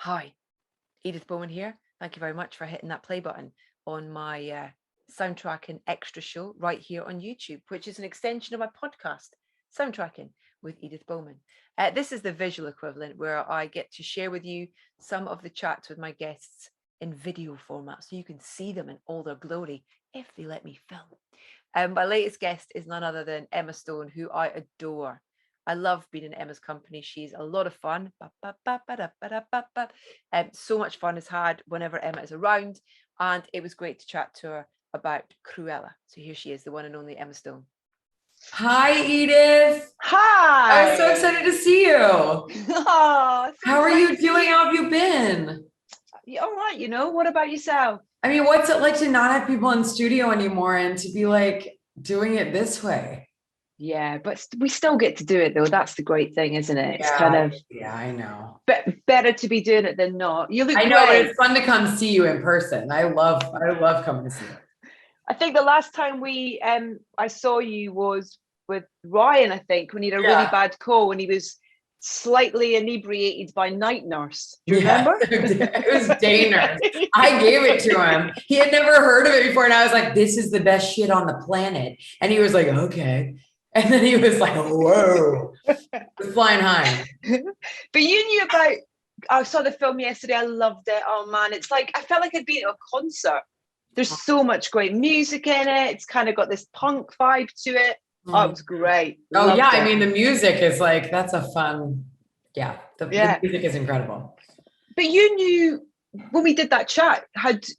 Hi, Edith Bowman here. Thank you very much for hitting that play button on my soundtracking extra show right here on YouTube, which is an extension of my podcast, Soundtracking with Edith Bowman. This is the visual equivalent where I get to share with you some of the chats with my guests in video format so you can see them in all their glory if they let me film. My latest guest is none other than Emma Stone, who I adore. I love being in Emma's company. She's a lot of fun. So much fun is had whenever Emma is around. And it was great to chat to her about Cruella. So here she is, the one and only Emma Stone. Hi, Edith. Hi. I'm so excited to see you. Oh, how are you doing? How have you been? All right. What about yourself? I mean, what's it like to not have people in studio anymore and to be like doing it this way? Yeah, but we still get to do it though. That's the great thing, isn't it? It's yeah, I know. Better to be doing it than not. You look I know, great. but it's fun to come see you in person. I love coming to see you. I think the last time I saw you was with Ryan, I think, when he had a really bad cold and he was slightly inebriated by Night Nurse. Do you remember? It was Day Nurse. I gave it to him. He had never heard of it before. And I was like, this is the best shit on the planet. And he was like, okay. And then he was like, whoa, flying high. But you knew I saw the film yesterday. I loved it. Oh man, it's like, I felt like I'd been at a concert. There's so much great music in it. It's kind of got this punk vibe to it. Oh, it was great. Loved it. I mean, the music is like, that's a fun, the music is incredible. But you knew when we did that chat,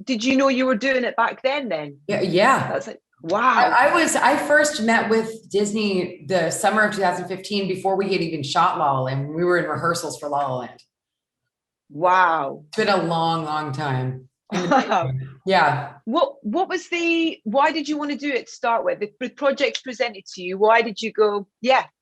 did you know you were doing it back then? Yeah. That's like, wow. I first met with Disney the summer of 2015 before we had even shot La La Land. We were in rehearsals for La La Land. Wow. It's been a long, long time. Wow. Yeah. What was why did you want to do it to start with? The project presented to you. Why did you go,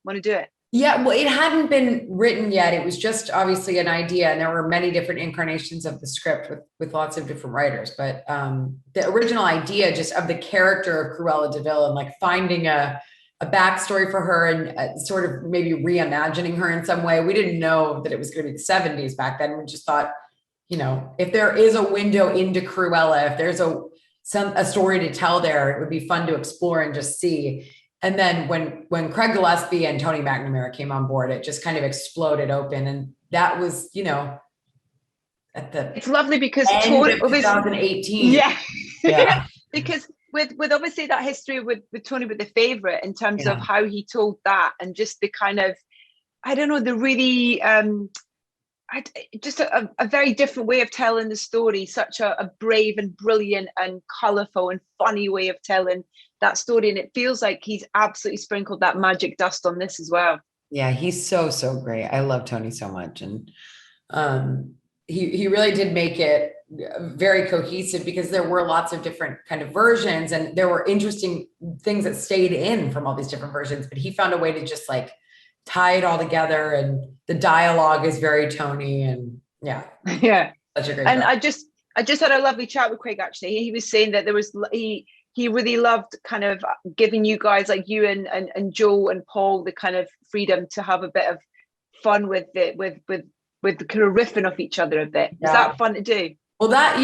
want to do it? Yeah, well, it hadn't been written yet. It was just obviously an idea, and there were many different incarnations of the script with lots of different writers. But the original idea just of the character of Cruella de Vil and like finding a backstory for her and sort of maybe reimagining her in some way. We didn't know that it was going to be the 70s back then. We just thought, if there is a window into Cruella, if there's a story to tell there, it would be fun to explore and just see. And then when Craig Gillespie and Tony McNamara came on board, it just kind of exploded open. And that was, it's lovely because Tony, 2018. Yeah. Because with obviously that history with Tony with The Favourite in terms of how he told that and just the kind of, I don't know, the really just a very different way of telling the story, such a brave and brilliant and colourful and funny way of telling that story. And it feels like he's absolutely sprinkled that magic dust on this as well. Yeah, he's so great. I love Tony so much. And he really did make it very cohesive because there were lots of different kind of versions and there were interesting things that stayed in from all these different versions, but he found a way to just like tie it all together, and the dialogue is very Tony, and such a great job. I just had a lovely chat with Craig. Actually, he was saying that he really loved kind of giving you guys, like you and Joe and Paul, the kind of freedom to have a bit of fun with it, with the kind of riffing off each other a bit. Is that fun to do? Well, that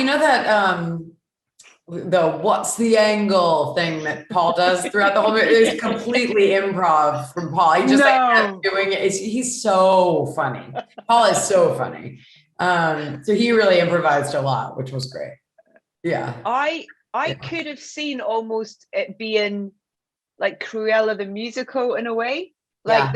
the what's the angle thing that Paul does throughout the whole movie is completely improv from Paul. He just kept doing it. He's so funny. Paul is so funny. So he really improvised a lot, which was great. Yeah. I could have seen almost it being like Cruella the musical in a way. Like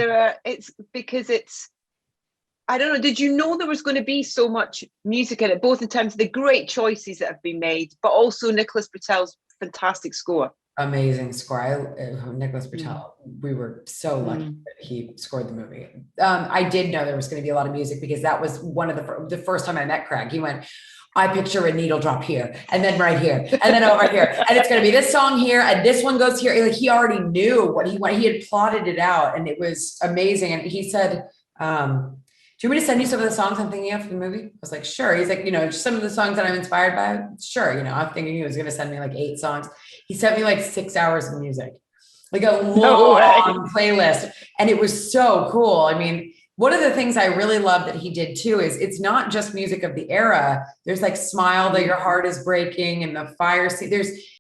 I don't know, did you know there was going to be so much music in it, both in terms of the great choices that have been made, but also Nicholas Britell's fantastic score? Amazing score. Nicholas Britell, we were so lucky that he scored the movie. I did know there was going to be a lot of music because that was one of the first time I met Craig. He went, I picture a needle drop here and then right here and then over here. And it's going to be this song here and this one goes here. Like he already knew what he wanted. He had plotted it out and it was amazing. And he said, do you want me to send you some of the songs I'm thinking of for the movie? I was like, sure. He's like, some of the songs that I'm inspired by. Sure. I'm thinking he was going to send me like 8 songs. He sent me like 6 hours of music, like a long playlist. And it was so cool. I mean, one of the things I really love that he did too is it's not just music of the era. There's like Smile That Your Heart Is Breaking and the fire scene.